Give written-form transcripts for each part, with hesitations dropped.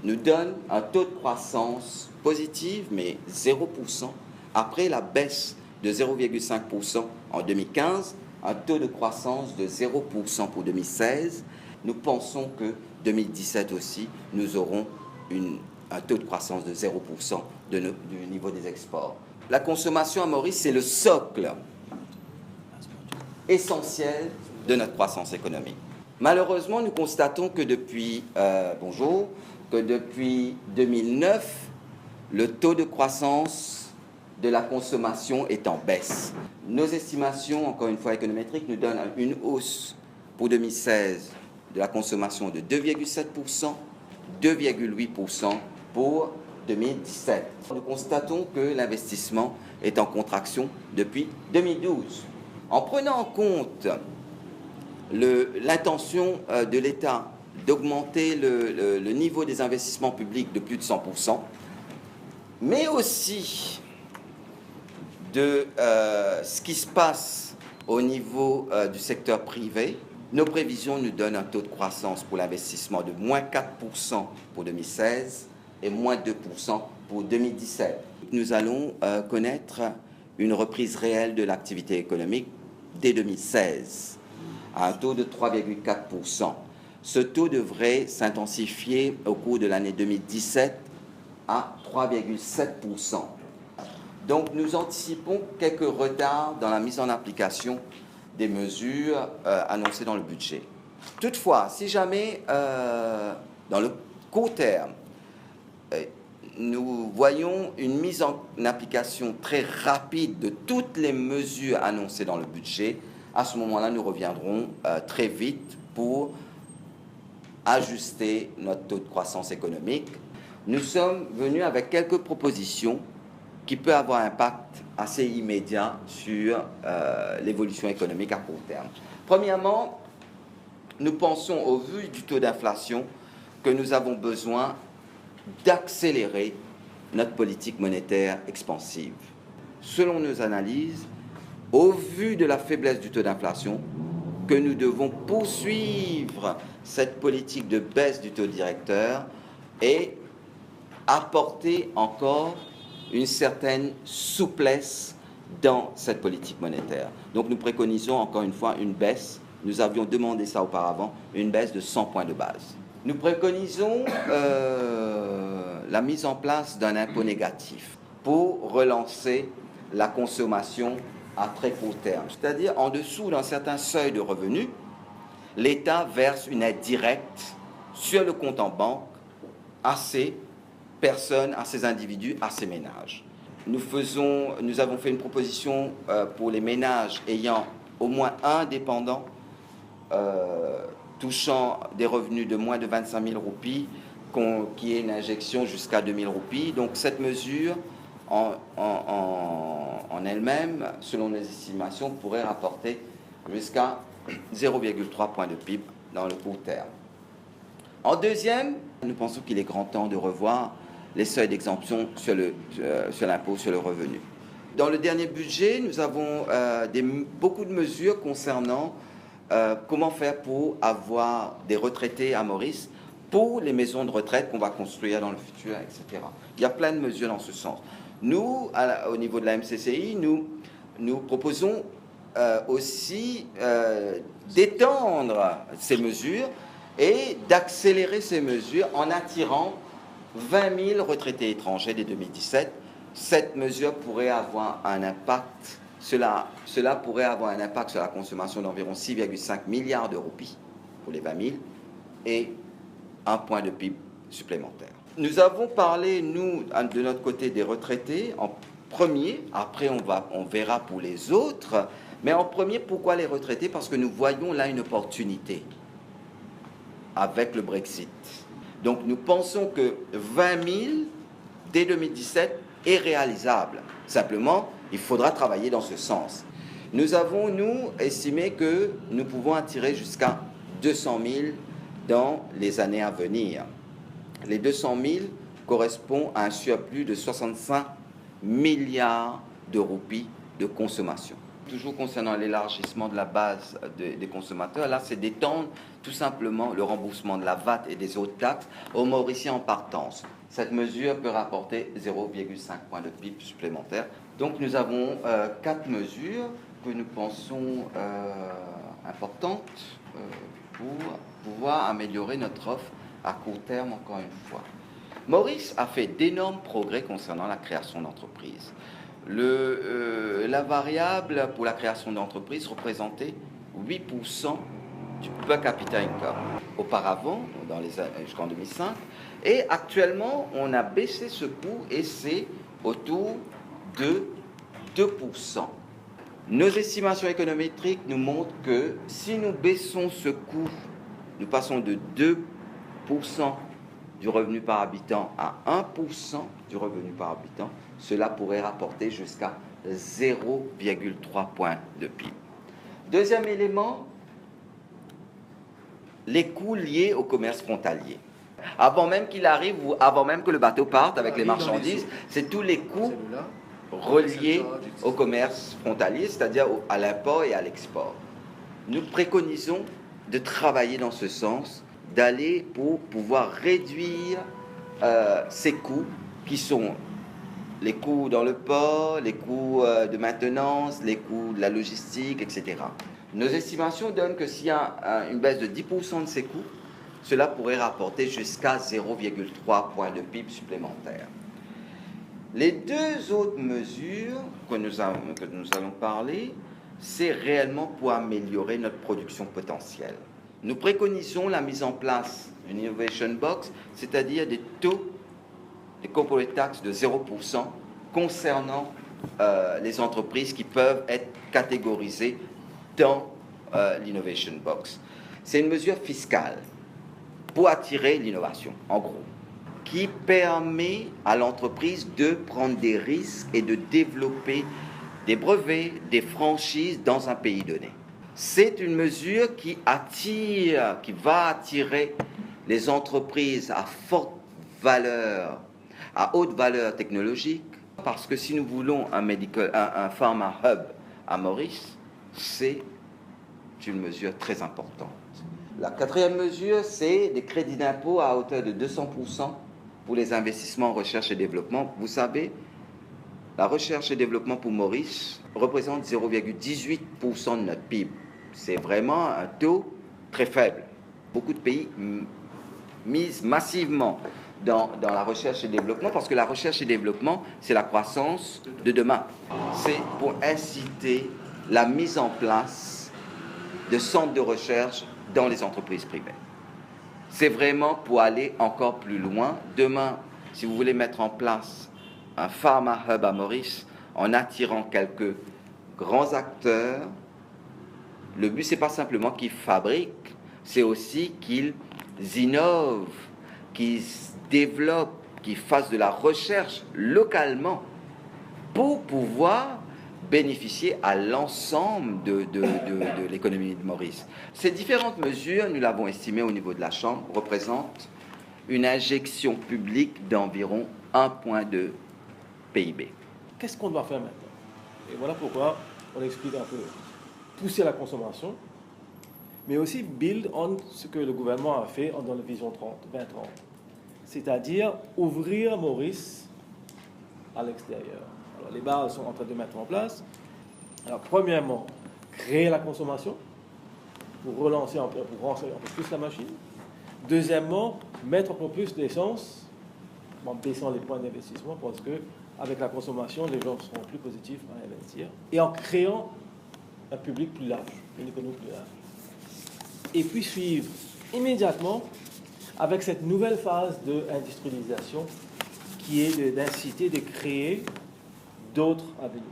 nous donne un taux de croissance positif, mais 0%, après la baisse de 0,5% en 2015, un taux de croissance de 0% pour 2016. Nous pensons que 2017 aussi, nous aurons un taux de croissance de 0% du niveau des exports. La consommation à Maurice, c'est le socle essentiel de notre croissance économique. Malheureusement, nous constatons que depuis 2009, le taux de croissance de la consommation est en baisse. Nos estimations, encore une fois économétriques, nous donnent une hausse pour 2016 de la consommation de 2,7%, 2,8% pour 2017. Nous constatons que l'investissement est en contraction depuis 2012. En prenant en compte l'intention de l'État d'augmenter le niveau des investissements publics de plus de 100%, mais aussi de ce qui se passe au niveau du secteur privé, nos prévisions nous donnent un taux de croissance pour l'investissement de moins 4% pour 2016 et moins 2% pour 2017. Nous allons connaître une reprise réelle de l'activité économique dès 2016, à un taux de 3,4%. Ce taux devrait s'intensifier au cours de l'année 2017 à 3,7%. Donc nous anticipons quelques retards dans la mise en application des mesures annoncées dans le budget. Toutefois, si jamais, dans le court terme, nous voyons une mise en application très rapide de toutes les mesures annoncées dans le budget, à ce moment-là, nous reviendrons très vite pour ajuster notre taux de croissance économique. Nous sommes venus avec quelques propositions qui peuvent avoir un impact assez immédiat sur l'évolution économique à court terme. Premièrement, nous pensons, au vu du taux d'inflation, que nous avons besoin d'accélérer notre politique monétaire expansive. Selon nos analyses, au vu de la faiblesse du taux d'inflation, que nous devons poursuivre cette politique de baisse du taux directeur et apporter encore une certaine souplesse dans cette politique monétaire. Donc nous préconisons encore une fois une baisse, nous avions demandé ça auparavant, une baisse de 100 points de base. Nous préconisons la mise en place d'un impôt négatif pour relancer la consommation à très court terme. C'est-à-dire en dessous d'un certain seuil de revenus, l'État verse une aide directe sur le compte en banque à ces personnes, à ces individus, à ces ménages. Nous avons fait une proposition pour les ménages ayant au moins un dépendant touchant des revenus de moins de 25 000 roupies, qui est une injection jusqu'à 2 000 roupies. Donc cette mesure, en elle-même, selon les estimations, pourrait rapporter jusqu'à 0,3 points de PIB dans le court terme. En deuxième, nous pensons qu'il est grand temps de revoir les seuils d'exemption sur l'impôt sur le revenu. Dans le dernier budget, nous avons beaucoup de mesures concernant comment faire pour avoir des retraités à Maurice pour les maisons de retraite qu'on va construire dans le futur, etc. Il y a plein de mesures dans ce sens. Nous, au niveau de la MCCI, nous proposons aussi d'étendre ces mesures et d'accélérer ces mesures en attirant 20 000 retraités étrangers dès 2017. Cette mesure pourrait avoir un impact, cela pourrait avoir un impact sur la consommation d'environ 6,5 milliards de roupies pour les 20 000 et un point de PIB supplémentaire. Nous avons parlé, nous, de notre côté, des retraités en premier. Après, on verra pour les autres. Mais en premier, pourquoi les retraités? Parce que nous voyons là une opportunité avec le Brexit. Donc, nous pensons que 20 000 dès 2017 est réalisable. Simplement, il faudra travailler dans ce sens. Nous avons, nous, estimé que nous pouvons attirer jusqu'à 200 000 dans les années à venir. Les 200 000 correspondent à un surplus de 65 milliards de roupies de consommation. Toujours concernant l'élargissement de la base des consommateurs, là, c'est d'étendre tout simplement le remboursement de la VAT et des autres taxes aux Mauriciens en partance. Cette mesure peut rapporter 0,5 points de PIB supplémentaire. Donc nous avons 4 mesures que nous pensons importantes pour pouvoir améliorer notre offre à court terme, encore une fois. Maurice a fait d'énormes progrès concernant la création d'entreprises. La variable pour la création d'entreprises représentait 8% du per capita income. Auparavant, jusqu'en 2005, et actuellement, on a baissé ce coût et c'est autour de 2%. Nos estimations économétriques nous montrent que si nous baissons ce coût, nous passons de 2% du revenu par habitant à 1% du revenu par habitant, cela pourrait rapporter jusqu'à 0,3 points de PIB. Deuxième élément, les coûts liés au commerce frontalier. Avant même qu'il arrive ou avant même que le bateau parte avec les marchandises, c'est tous les coûts reliés au commerce frontalier, c'est-à-dire à l'import et à l'export. Nous préconisons de travailler dans ce sens, d'aller pour pouvoir réduire ces coûts qui sont les coûts dans le port, les coûts de maintenance, les coûts de la logistique, etc. Nos estimations donnent que s'il y a une baisse de 10% de ces coûts, cela pourrait rapporter jusqu'à 0,3 points de PIB supplémentaire. Les deux autres mesures que nous allons parler, c'est réellement pour améliorer notre production potentielle. Nous préconisons la mise en place d'une Innovation Box, c'est-à-dire des taux des corporate tax de 0% concernant les entreprises qui peuvent être catégorisées dans l'Innovation Box. C'est une mesure fiscale pour attirer l'innovation, en gros, qui permet à l'entreprise de prendre des risques et de développer des brevets, des franchises dans un pays donné. C'est une mesure qui va attirer les entreprises à forte valeur, à haute valeur technologique, parce que si nous voulons un pharma hub à Maurice, c'est une mesure très importante. La quatrième mesure, c'est des crédits d'impôt à hauteur de 200% pour les investissements en recherche et développement. Vous savez, la recherche et développement pour Maurice représente 0,18% de notre PIB. C'est vraiment un taux très faible. Beaucoup de pays misent massivement dans la recherche et développement parce que la recherche et développement, c'est la croissance de demain. C'est pour inciter la mise en place de centres de recherche dans les entreprises privées. C'est vraiment pour aller encore plus loin. Demain, si vous voulez mettre en place un pharma hub à Maurice, en attirant quelques grands acteurs, le but, c'est pas simplement qu'ils fabriquent, c'est aussi qu'ils innovent, qu'ils développent, qu'ils fassent de la recherche localement pour pouvoir bénéficier à l'ensemble de l'économie de Maurice. Ces différentes mesures, nous l'avons estimé au niveau de la Chambre, représentent une injection publique d'environ 1 point de PIB. Qu'est-ce qu'on doit faire maintenant? Et voilà pourquoi on explique un peu pousser la consommation, mais aussi build on ce que le gouvernement a fait dans la vision 2030, c'est-à-dire ouvrir Maurice à l'extérieur. Alors, les bases sont en train de mettre en place. Alors, premièrement, créer la consommation pour relancer un peu plus la machine. Deuxièmement, mettre un peu plus d'essence en baissant les points d'investissement parce que avec la consommation, les gens seront plus positifs à investir. Et en créant un public plus large, une économie plus large. Et puis suivre immédiatement avec cette nouvelle phase d'industrialisation qui est d'inciter, de créer d'autres avenues.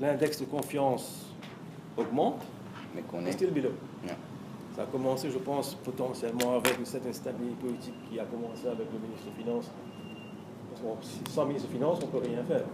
L'index de confiance augmente, mais qu'on est le bilan. Ça a commencé, je pense, potentiellement avec une certaine stabilité politique qui a commencé avec le ministre des Finances. Parce que sans ministre des Finances, on ne peut rien faire.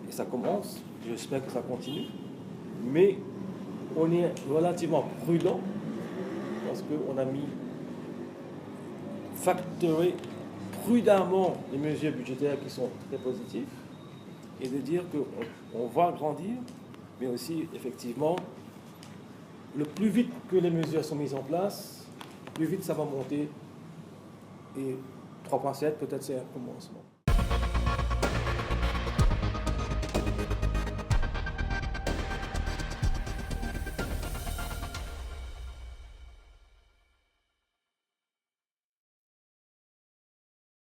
Et ça commence, j'espère que ça continue. Mais on est relativement prudent parce qu'on a factoré prudemment les mesures budgétaires qui sont très positives et de dire qu'on va grandir, mais aussi, effectivement, le plus vite que les mesures sont mises en place, plus vite ça va monter. Et 3,7, peut-être c'est un commencement.